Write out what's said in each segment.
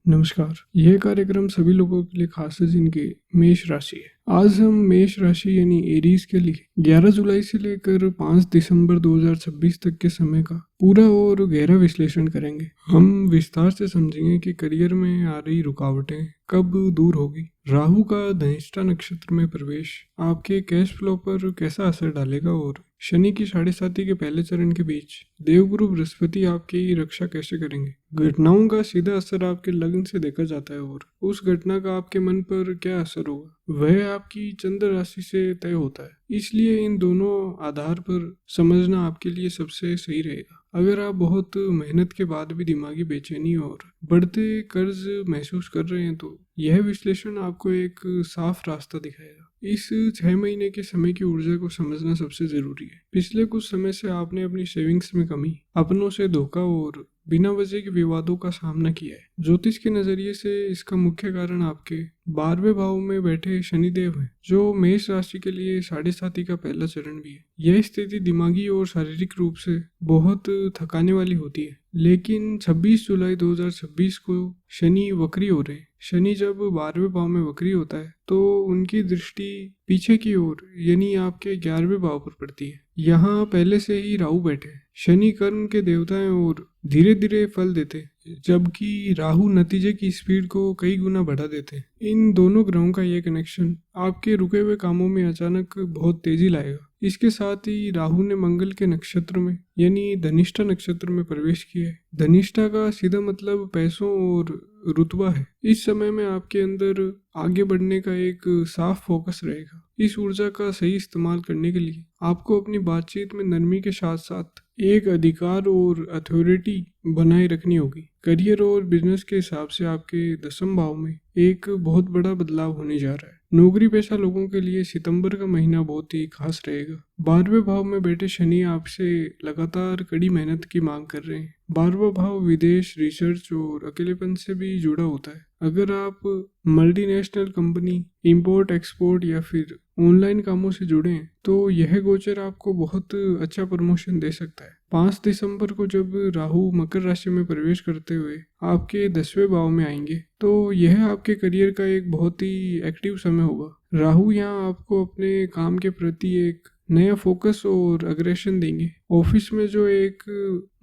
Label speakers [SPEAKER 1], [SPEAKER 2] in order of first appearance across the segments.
[SPEAKER 1] नमस्कार। यह कार्यक्रम सभी लोगों के लिए खास है जिनके मेष राशि है। आज हम मेष राशि यानी एरीज के लिए 11 जुलाई से लेकर 5 दिसंबर 2026 तक के समय का पूरा और गहरा विश्लेषण करेंगे। हम विस्तार से समझेंगे कि करियर में आ रही रुकावटें कब दूर होगी, राहु का धनिष्ठा नक्षत्र में प्रवेश आपके कैश फ्लो पर कैसा असर डालेगा और शनि की 7.5 के पहले चरण के बीच देवगुरु बृहस्पति आपकी रक्षा कैसे करेंगे। घटनाओं का सीधा असर आपके लग्न से देखा जाता है और उस घटना का आपके मन पर क्या असर होगा वह आपकी चंद्र राशि से तय होता है। इसलिए इन दोनों आधार पर समझना आपके लिए सबसे सही रहेगा। अगर आप बहुत मेहनत के बाद भी दिमागी बेचैनी और बढ़ते कर्ज महसूस कर रहे हैं तो यह विश्लेषण आपको एक साफ रास्ता दिखाएगा। इस 6 महीने के समय की ऊर्जा को समझना सबसे जरूरी है। पिछले कुछ समय से आपने अपनी सेविंग्स में कमी, अपनों से धोखा और बिना वजह के विवादों का सामना किया है। ज्योतिष के नजरिए से इसका मुख्य कारण आपके 12वें भाव में बैठे शनिदेव है, जो मेष राशि के लिए 7.5 का पहला चरण भी है। यह स्थिति दिमागी और शारीरिक रूप से बहुत थकाने वाली होती है, लेकिन 26 जुलाई 2026 को शनि वक्री हो रहे हैं। शनि जब 12वें भाव में वक्री होता है तो उनकी दृष्टि पीछे की ओर यानी आपके 11वें भाव पर पड़ती है। यहाँ पहले से ही राहु बैठे हैं। शनि कर्म के देवता हैं और धीरे धीरे फल देते, जबकि राहु नतीजे की स्पीड को कई गुना बढ़ा देते। इन दोनों ग्रहों का ये कनेक्शन आपके रुके हुए कामों में अचानक बहुत तेजी लाएगा। इसके साथ ही राहु ने मंगल के नक्षत्र में यानी धनिष्ठा नक्षत्र में प्रवेश किया है। धनिष्ठा का सीधा मतलब पैसों और रुतबा है। इस समय में आपके अंदर आगे बढ़ने का एक साफ फोकस रहेगा। इस ऊर्जा का सही इस्तेमाल करने के लिए आपको अपनी बातचीत में नरमी के साथ साथ एक अधिकार और अथॉरिटी बनाए रखनी होगी। करियर और बिजनेस के हिसाब से आपके 10वें भाव में एक बहुत बड़ा बदलाव होने जा रहा है। नौकरी पेशा लोगों के लिए सितंबर का महीना बहुत ही खास रहेगा। 12वें भाव में बैठे शनि आपसे लगातार कड़ी मेहनत की मांग कर रहे हैं। 12वां भाव विदेश, रिसर्च और अकेलेपन से भी जुड़ा होता है। अगर आप मल्टीनेशनल कंपनी, इंपोर्ट एक्सपोर्ट या फिर ऑनलाइन कामों से जुड़े हैं तो यह गोचर आपको बहुत अच्छा प्रमोशन दे सकता है। 5 दिसंबर को जब राहु मकर राशि में प्रवेश करते हुए आपके 10वें भाव में आएंगे तो यह आपके करियर का एक बहुत ही एक्टिव समय होगा। राहु यहाँ आपको अपने काम के प्रति एक नया फोकस और अग्रेशन देंगे। ऑफिस में जो एक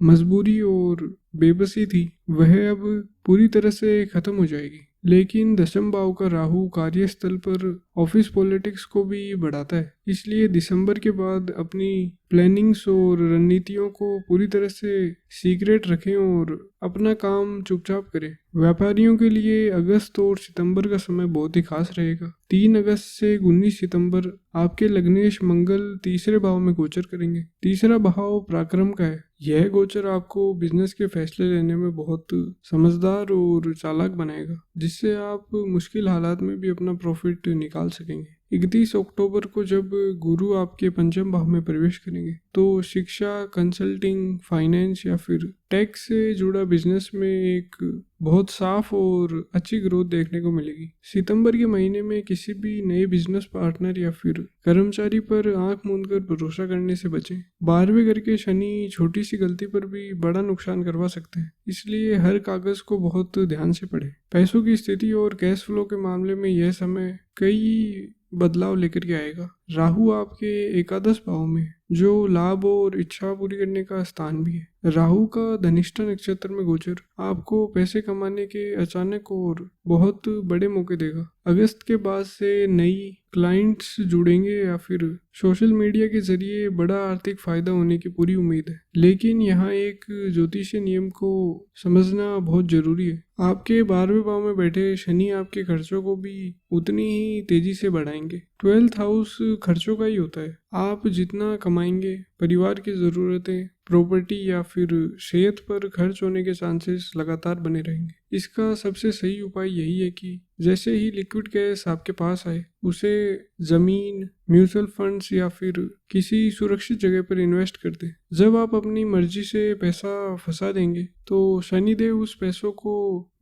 [SPEAKER 1] मजबूरी और बेबसी थी वह अब पूरी तरह से खत्म हो जाएगी। लेकिन 10वें भाव का राहु कार्यस्थल पर ऑफिस पॉलिटिक्स को भी बढ़ाता है। इसलिए दिसंबर के बाद अपनी प्लानिंग्स और रणनीतियों को पूरी तरह से सीक्रेट रखें और अपना काम चुपचाप करें। व्यापारियों के लिए अगस्त और सितंबर का समय बहुत ही खास रहेगा। 3 अगस्त से 19 सितंबर आपके लग्नेश मंगल 3रे भाव में गोचर करेंगे। 3रा भाव पराक्रम का है। यह गोचर आपको बिजनेस के फैसले लेने में बहुत समझदार और चालाक बनाएगा, जिससे आप मुश्किल हालात में भी अपना प्रॉफिट निकाल सकेंगे। 31 अक्टूबर को जब गुरु आपके 5वें भाव में प्रवेश करेंगे तो शिक्षा, कंसल्टिंग, फाइनेंस या फिर टैक्स से जुड़ा बिजनेस में एक बहुत साफ और अच्छी ग्रोथ देखने को मिलेगी। सितंबर के महीने में किसी भी नए बिजनेस पार्टनर या फिर कर्मचारी पर आंख मूंद कर भरोसा करने से बचें। 12वें घर के शनि छोटी सी गलती पर भी बड़ा नुकसान करवा सकते हैं, इसलिए हर कागज को बहुत ध्यान से पढ़ें। पैसों की स्थिति और कैश फ्लो के मामले में यह समय कई बदलाव लेकर के आएगा। राहु आपके एकादश भाव में, जो लाभ और इच्छा पूरी करने का स्थान भी है। राहु का धनिष्ठा नक्षत्र में गोचर आपको पैसे कमाने के अचानक और बहुत बड़े मौके देगा। अगस्त के बाद से नई क्लाइंट्स जुड़ेंगे या फिर सोशल मीडिया के जरिए बड़ा आर्थिक फायदा होने की पूरी उम्मीद है। लेकिन यहाँ एक ज्योतिषीय नियम को समझना बहुत जरूरी है। आपके 12वें भाव में बैठे शनि आपके खर्चों को भी उतनी ही तेजी से बढ़ाएंगे। 12th हाउस खर्चों का ही होता है। आप जितना कमाएंगे परिवार की ज़रूरतें, प्रॉपर्टी या फिर सेहत पर खर्च होने के चांसेस लगातार बने रहेंगे। इसका सबसे सही उपाय यही है कि जैसे ही लिक्विड कैश आपके पास आए उसे जमीन, म्यूचुअल फंड्स या फिर किसी सुरक्षित जगह पर इन्वेस्ट कर दें। जब आप अपनी मर्जी से पैसा फंसा देंगे तो शनिदेव उस पैसों को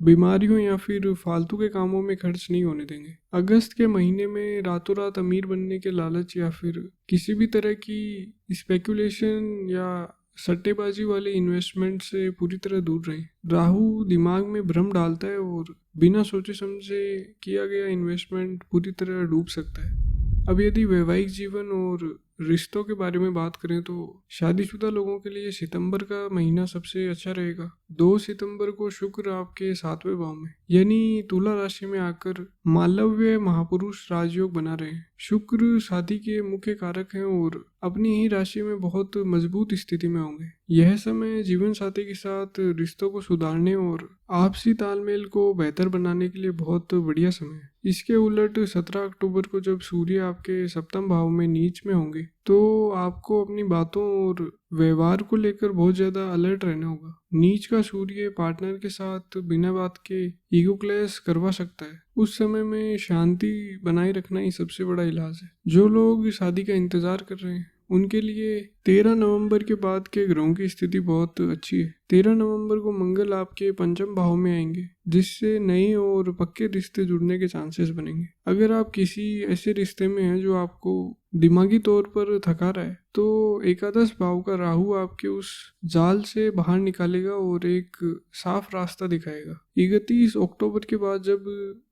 [SPEAKER 1] बीमारियों या फिर फालतू के कामों में खर्च नहीं होने देंगे। अगस्त के महीने में रातों रात अमीर बनने के लालच या फिर किसी भी तरह की स्पेकुलेशन या सट्टेबाजी वाले इन्वेस्टमेंट से पूरी तरह दूर रहें। राहु दिमाग में भ्रम डालता है और बिना सोचे समझे किया गया इन्वेस्टमेंट पूरी तरह डूब सकता है। अब यदि वैवाहिक जीवन और रिश्तों के बारे में बात करें तो शादीशुदा लोगों के लिए सितंबर का महीना सबसे अच्छा रहेगा। 2 सितंबर को शुक्र आपके 7वें भाव में यानी तुला राशि में आकर मालव्य महापुरुष राजयोग बना रहे हैं। शुक्र शादी के मुख्य कारक हैं और अपनी ही राशि में बहुत मजबूत स्थिति में होंगे। यह समय जीवन साथी के साथ रिश्तों को सुधारने और आपसी तालमेल को बेहतर बनाने के लिए बहुत बढ़िया समय है। इसके उलट 17 अक्टूबर को जब सूर्य आपके सप्तम भाव में नीच में होंगे तो आपको अपनी बातों और व्यवहार को लेकर बहुत ज्यादा अलर्ट रहना होगा। नीच का सूर्य पार्टनर के साथ बिना बात के ईगो क्लैश करवा सकता है। उस समय में शांति बनाए रखना ही सबसे बड़ा इलाज है। जो लोग शादी का इंतजार कर रहे हैं उनके लिए 13 नवंबर के बाद के ग्रहों की स्थिति बहुत अच्छी है। 13 नवंबर को मंगल आपके पंचम भाव में आएंगे जिससे नए और पक्के रिश्ते जुड़ने के चांसेस बनेंगे। अगर आप किसी ऐसे रिश्ते में हैं जो आपको दिमागी तौर पर थका रहा है तो एकादश भाव का राहु आपके उस जाल से बाहर निकालेगा और एक साफ रास्ता दिखाएगा। 31 अक्टूबर के बाद जब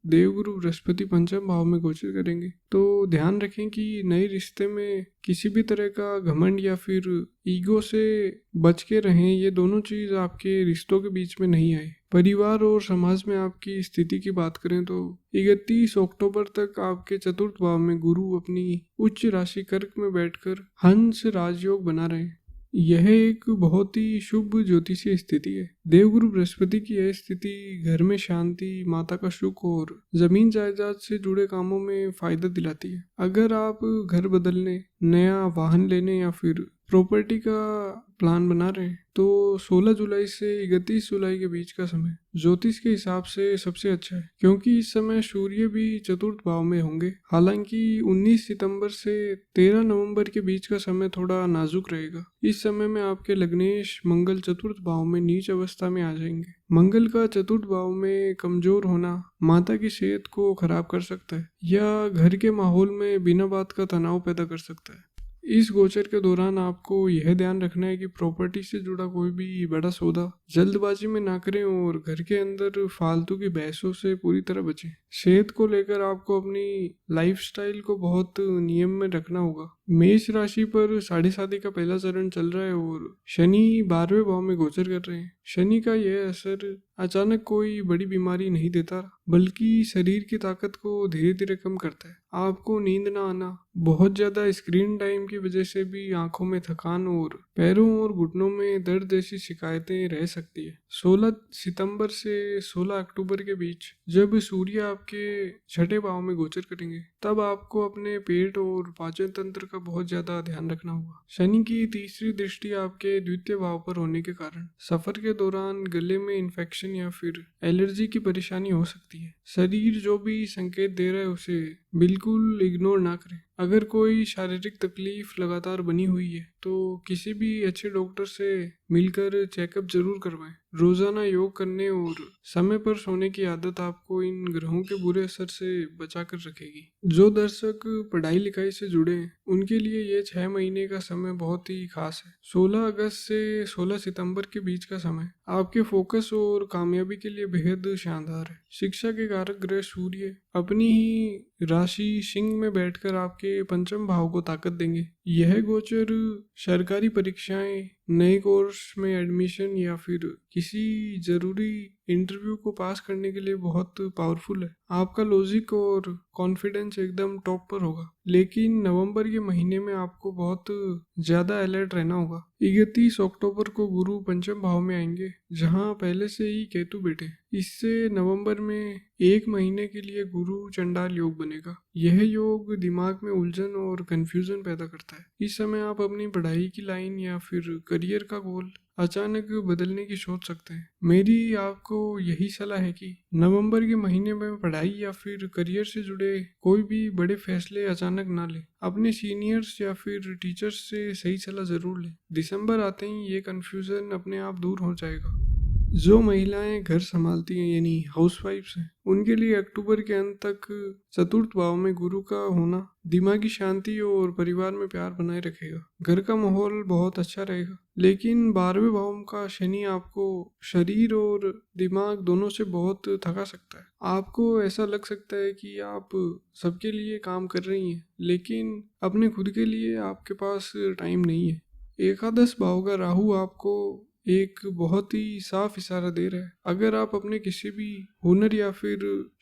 [SPEAKER 1] देवगुरु बृहस्पति पंचम भाव में गोचर करेंगे तो ध्यान रखें कि नए रिश्ते में किसी भी तरह का घमंड या फिर ईगो से बच के रहें। ये दोनों चीज आपके रिश्तों के बीच में नहीं आए। परिवार और समाज में आपकी स्थिति की बात करें तो 31 अक्टूबर तक आपके चतुर्थ भाव में गुरु अपनी उच्च राशि कर्क में बैठकर हंस राजयोग बना रहे हैं। यह एक बहुत ही शुभ ज्योतिषीय स्थिति है। देवगुरु बृहस्पति की यह स्थिति घर में शांति, माता का सुख और जमीन जायदाद से जुड़े कामों में फायदा दिलाती है। अगर आप घर बदलने, नया वाहन लेने या फिर प्रॉपर्टी का प्लान बना रहे हैं तो 16 जुलाई से 31 जुलाई के बीच का समय ज्योतिष के हिसाब से सबसे अच्छा है क्योंकि इस समय सूर्य भी चतुर्थ भाव में होंगे। हालांकि 19 सितंबर से 13 नवंबर के बीच का समय थोड़ा नाजुक रहेगा। इस समय में आपके लग्नेश मंगल चतुर्थ भाव में नीच अवस्था में आ जाएंगे। मंगल का चतुर्थ भाव में कमजोर होना माता की सेहत को खराब कर सकता है या घर के माहौल में बिना बात का तनाव पैदा कर सकता है। इस गोचर के दौरान आपको यह ध्यान रखना है कि प्रॉपर्टी से जुड़ा कोई भी बड़ा सौदा जल्दबाजी में ना करें और घर के अंदर फालतू की बहसों से पूरी तरह बचें। सेहत को लेकर आपको अपनी लाइफस्टाइल को बहुत नियम में रखना होगा। मेष राशि पर साढ़े शादी का पहला चरण चल रहा है और शनि 12वें भाव में गोचर कर रहे हैं। शनि का यह असर अचानक कोई बड़ी बीमारी नहीं देता बल्कि शरीर की ताकत को धीरे धीरे कम करता है। आपको नींद ना आना, बहुत ज्यादा स्क्रीन टाइम की वजह से भी आंखों में थकान और पैरों और घुटनों में दर्द जैसी शिकायतें रह सकती है। 16 सितंबर से 16 अक्टूबर के बीच जब सूर्य आपके छठे भाव में गोचर करेंगे तब आपको अपने पेट और पाचन तंत्र का बहुत ज्यादा ध्यान रखना होगा। शनि की तीसरी दृष्टि आपके द्वितीय भाव पर होने के कारण सफर के दौरान गले में इन्फेक्शन या फिर एलर्जी की परेशानी हो सकती है। शरीर जो भी संकेत दे रहा है उसे बिल्कुल इग्नोर ना करें। अगर कोई शारीरिक तकलीफ लगातार बनी हुई है तो किसी भी अच्छे डॉक्टर से मिलकर चेकअप जरूर करवाएं। रोजाना योग करने और समय पर सोने की आदत आपको इन ग्रहों के बुरे असर से बचा कर रखेगी। जो दर्शक पढ़ाई लिखाई से जुड़े हैं उनके लिए ये 6 महीने का समय बहुत ही खास है। 16 अगस्त से 16 सितंबर के बीच का समय आपके फोकस और कामयाबी के लिए बेहद शानदार है। शिक्षा के कारक ग्रह सूर्य अपनी ही राशि सिंह में बैठकर आपके पंचम भाव को ताकत देंगे। यह गोचर सरकारी परीक्षाएं, नए कोर्स में एडमिशन या फिर किसी जरूरी इंटरव्यू को पास करने के लिए बहुत पावरफुल है। आपका लॉजिक और कॉन्फिडेंस एकदम टॉप पर होगा। लेकिन नवंबर के महीने में आपको बहुत ज्यादा अलर्ट रहना होगा। 31 अक्टूबर को गुरु पंचम भाव में आएंगे जहां पहले से ही केतु बैठे। इससे नवंबर में 1 महीने के लिए गुरु चंडाल योग बनेगा। यह योग दिमाग में उलझन और कंफ्यूजन पैदा करता है। इस समय आप अपनी पढ़ाई की लाइन या फिर करियर का गोल अचानक बदलने की सोच सकते हैं। मेरी आपको यही सलाह है कि नवंबर के महीने में पढ़ाई या फिर करियर से जुड़े कोई भी बड़े फैसले अचानक ना लें। अपने सीनियर्स या फिर टीचर्स से सही सलाह जरूर लें। दिसंबर आते ही ये कंफ्यूजन अपने आप दूर हो जाएगा। जो महिलाएं घर संभालती हैं यानी हाउसवाइफ्स हैं, उनके लिए अक्टूबर के अंत तक चतुर्थ भाव में गुरु का होना दिमागी शांति और परिवार में प्यार बनाए रखेगा। घर का माहौल बहुत अच्छा रहेगा। लेकिन 12वें भाव का शनि आपको शरीर और दिमाग दोनों से बहुत थका सकता है। आपको ऐसा लग सकता है कि आप सबके लिए काम कर रही हैं, लेकिन अपने खुद के लिए आपके पास टाइम नहीं है। एकादश भाव का राहु आपको एक बहुत ही साफ इशारा दे रहा है। अगर आप अपने किसी भी हुनर या फिर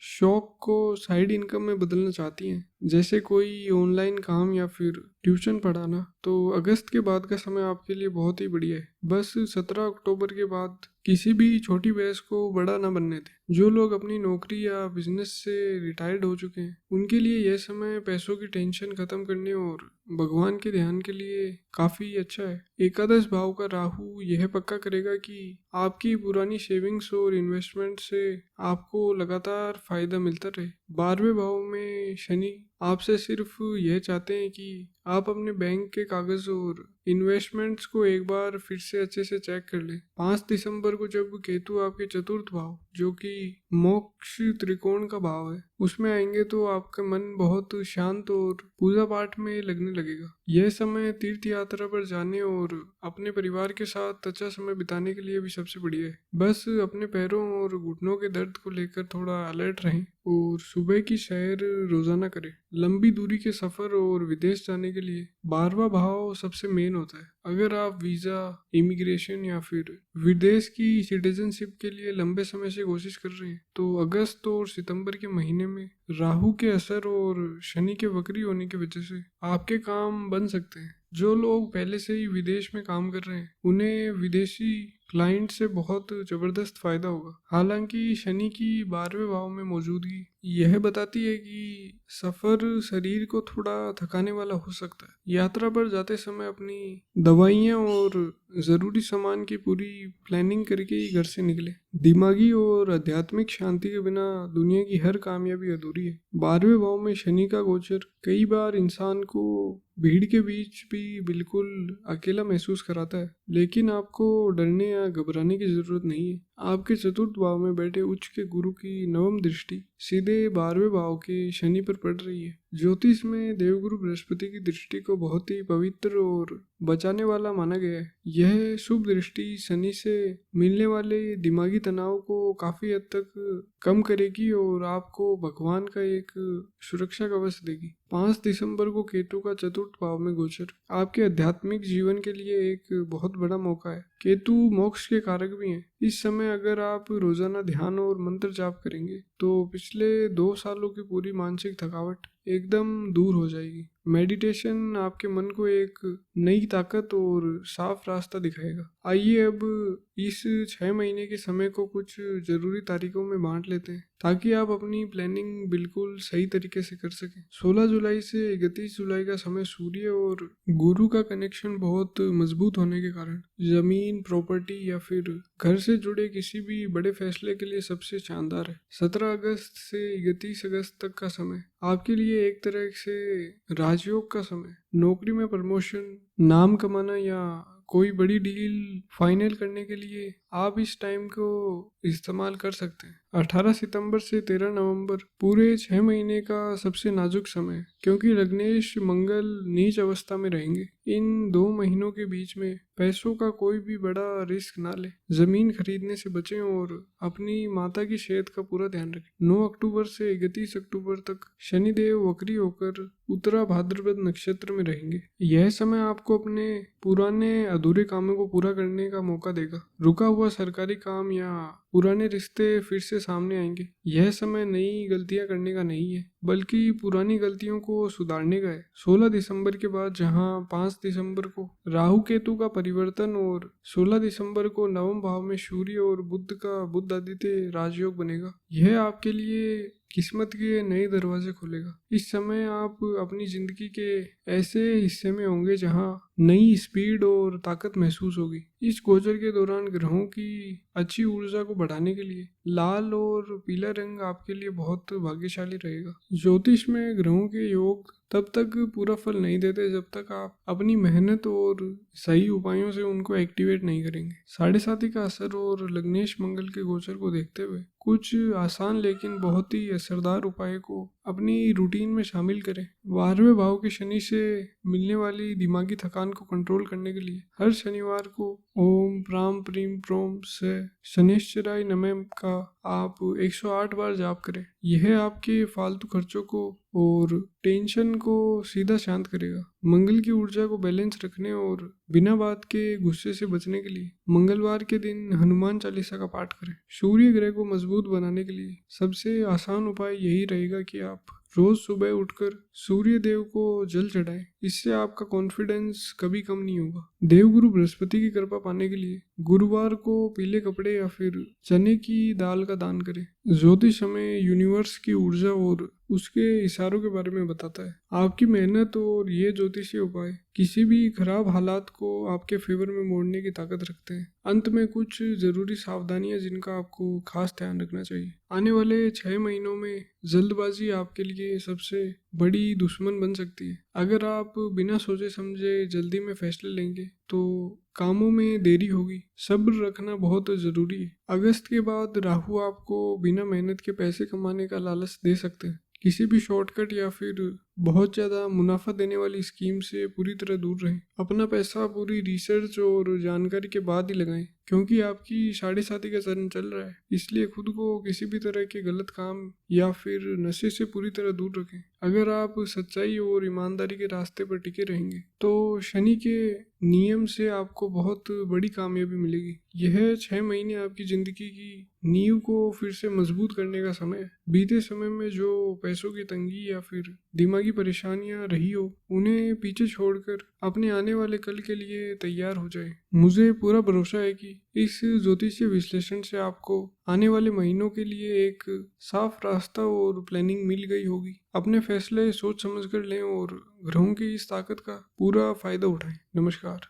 [SPEAKER 1] शौक को साइड इनकम में बदलना चाहती हैं, जैसे कोई ऑनलाइन काम या फिर ट्यूशन पढ़ाना, तो अगस्त के बाद का समय आपके लिए बहुत ही बढ़िया है। बस 17 अक्टूबर के बाद किसी भी छोटी बहस को बड़ा ना बनने दें। जो लोग अपनी नौकरी या बिजनेस से रिटायर्ड हो चुके हैं, उनके लिए यह समय पैसों की टेंशन खत्म करने और भगवान के ध्यान के लिए काफी अच्छा है। एकादश भाव का राहु यह पक्का करेगा कि आपकी पुरानी सेविंग्स और इन्वेस्टमेंट से आपको लगातार फायदा मिलता रहे। 12वें भाव में शनि आपसे सिर्फ यह चाहते हैं कि आप अपने बैंक के कागज और इन्वेस्टमेंट्स को एक बार फिर से अच्छे से चेक कर लें। 5 दिसंबर को जब केतु आपके चतुर्थ भाव, जो कि मोक्ष त्रिकोण का भाव है, उसमें आएंगे, तो आपका मन बहुत शांत और पूजा पाठ में लगने लगेगा। यह समय तीर्थ यात्रा पर जाने और अपने परिवार के साथ अच्छा समय बिताने के लिए भी सबसे बढ़िया है। बस अपने पैरों और घुटनों के दर्द को लेकर थोड़ा अलर्ट रहें और सुबह की सैर रोजाना करें। लंबी दूरी के सफर और विदेश जाने के लिए 12वां भाव सबसे मेन होता है। अगर आप वीजा, इमिग्रेशन या फिर विदेश की सिटीजनशिप के लिए लंबे समय से कोशिश कर रहे हैं, तो अगस्त और सितंबर के महीने में राहु के असर और शनि के वक्री होने की वजह से आपके काम बन सकते हैं। जो लोग पहले से ही विदेश में काम कर रहे हैं, उन्हें विदेशी क्लाइंट से बहुत जबरदस्त फायदा होगा। हालांकि शनि की 12वें भाव में मौजूदगी यह बताती है कि सफर शरीर को थोड़ा थकाने वाला हो सकता है। यात्रा पर जाते समय अपनी दवाइयाँ और जरूरी सामान की पूरी प्लानिंग करके ही घर से निकले। दिमागी और आध्यात्मिक शांति के बिना दुनिया की हर कामयाबी अधूरी है। 12वें भाव में शनि का गोचर कई बार इंसान को भीड़ के बीच भी बिल्कुल अकेला महसूस कराता है, लेकिन आपको डरने या घबराने की जरूरत नहीं है। आपके चतुर्थ भाव में बैठे उच्च के गुरु की नवम दृष्टि सीधे 12वें भाव के शनि पर पड़ रही है। ज्योतिष में देवगुरु बृहस्पति की दृष्टि को बहुत ही पवित्र और बचाने वाला माना गया है। यह शुभ दृष्टि शनि से मिलने वाले दिमागी तनाव को काफी हद तक कम करेगी और आपको भगवान का एक सुरक्षा कवच देगी। 5 दिसंबर को केतु का चतुर्थ भाव में गोचर आपके आध्यात्मिक जीवन के लिए एक बहुत बड़ा मौका है। केतु मोक्ष के कारक भी हैं। इस समय अगर आप रोजाना ध्यान और मंत्र जाप करेंगे, तो पिछले 2 सालों की पूरी मानसिक थकावट एकदम दूर हो जाएगी। मेडिटेशन आपके मन को एक नई ताकत और साफ रास्ता दिखाएगा। आइए अब इस 6 महीने के समय को कुछ जरूरी तारीखों में बांट लेते हैं, ताकि आप अपनी प्लानिंग बिल्कुल सही तरीके से कर सकें। 16 जुलाई से 31 जुलाई का समय सूर्य और गुरु का कनेक्शन बहुत मजबूत होने के कारण जमीन, प्रॉपर्टी या फिर घर से जुड़े किसी भी बड़े फैसले के लिए सबसे शानदार है। 17 अगस्त से 31 अगस्त तक का समय आपके लिए एक तरह से राजयोग का समय। नौकरी में प्रमोशन, नाम कमाना या कोई बड़ी डील फाइनल करने के लिए आप इस टाइम को इस्तेमाल कर सकते हैं। 18 सितंबर से 13 नवंबर पूरे 6 महीने का सबसे नाजुक समय, क्योंकि लग्नेश मंगल नीच अवस्था में रहेंगे। इन 2 महीनों के बीच में पैसों का कोई भी बड़ा रिस्क ना ले, जमीन खरीदने से बचें और अपनी माता की सेहत का पूरा ध्यान रखें। 9 अक्टूबर से 31 अक्टूबर तक शनिदेव वक्री होकर उत्तरा भाद्रपद नक्षत्र में रहेंगे। यह समय आपको अपने पुराने अधूरे कामों को पूरा करने का मौका देगा। रुका हुआ सरकारी काम या पुराने रिश्ते फिर से सामने आएंगे। यह समय नई गलतियां करने का नहीं है, बल्कि पुरानी गलतियों को सुधारने का है। 16 दिसंबर के बाद जहां 5 दिसंबर को राहु केतु का परिवर्तन और 16 दिसंबर को नवम भाव में सूर्य और बुध का बुध आदित्य राजयोग बनेगा, यह आपके लिए किस्मत के नए दरवाजे खोलेगा। इस समय आप अपनी जिंदगी के ऐसे हिस्से में होंगे जहां नई स्पीड और ताकत महसूस होगी। इस गोचर के दौरान ग्रहों की अच्छी ऊर्जा को बढ़ाने के लिए लाल और पीला रंग आपके लिए बहुत भाग्यशाली रहेगा। ज्योतिष में ग्रहों के योग तब तक पूरा फल नहीं देते जब तक आप अपनी मेहनत और सही उपायों से उनको एक्टिवेट नहीं करेंगे। साढ़े साथी का असर और लग्नेश मंगल के गोचर को देखते हुए कुछ आसान लेकिन बहुत ही असरदार उपाय को अपनी रूटीन में शामिल करें। 12वें भाव के शनि से मिलने वाली दिमागी थकान को कंट्रोल करने के लिए हर शनिवार को ओम प्राम प्रीम प्रोम से शनिश्चराय नमः का आप 108 बार जाप करें। यह आपके फालतू खर्चों को और टेंशन को सीधा शांत करेगा। मंगल की ऊर्जा को बैलेंस रखने और बिना बात के गुस्से से बचने के लिए मंगलवार के दिन हनुमान चालीसा का पाठ करें। सूर्य ग्रह को मजबूत बनाने के लिए सबसे आसान उपाय यही रहेगा कि आप रोज सुबह उठकर सूर्य देव को जल चढ़ाएं। इससे आपका कॉन्फिडेंस कभी कम नहीं होगा। देवगुरु बृहस्पति की कृपा पाने के लिए गुरुवार को पीले कपड़े या फिर चने की दाल का दान करें। ज्योतिष हमें यूनिवर्स की ऊर्जा और उसके इशारों के बारे में बताता है। आपकी मेहनत और ये ज्योतिषीय उपाय किसी भी खराब हालात को आपके फेवर में मोड़ने की ताकत रखते हैं। अंत में कुछ जरूरी सावधानियां जिनका आपको खास ध्यान रखना चाहिए। आने वाले 6 महीनों में जल्दबाजी आपके लिए सबसे बड़ी दुश्मन बन सकती है। अगर आप बिना सोचे समझे जल्दी में फैसले लेंगे तो कामों में देरी होगी। सब्र रखना बहुत जरूरी है। अगस्त के बाद राहु आपको बिना मेहनत के पैसे कमाने का लालच दे सकते हैं। किसी भी शॉर्टकट या फिर बहुत ज़्यादा मुनाफा देने वाली स्कीम से पूरी तरह दूर रहें। अपना पैसा पूरी रिसर्च और जानकारी के बाद ही लगाएं, क्योंकि आपकी साढ़े साथी का चरण चल रहा है। इसलिए खुद को किसी भी तरह के गलत काम या फिर नशे से पूरी तरह दूर रखें। अगर आप सच्चाई और ईमानदारी के रास्ते पर टिके रहेंगे तो शनि के नियम से आपको बहुत बड़ी कामयाबी मिलेगी। यह 6 महीने आपकी जिंदगी की नींव को फिर से मजबूत करने का समय है। बीते समय में जो पैसों की तंगी या फिर दिमागी परेशानियां रही हो उन्हें पीछे छोड़कर अपने आने वाले कल के लिए तैयार हो जाए। मुझे पूरा भरोसा है कि इस ज्योतिषीय विश्लेषण से आपको आने वाले महीनों के लिए एक साफ रास्ता और प्लानिंग मिल गई होगी। अपने फैसले सोच समझ कर लें और ग्रहों की इस ताकत का पूरा फायदा उठाएं। नमस्कार।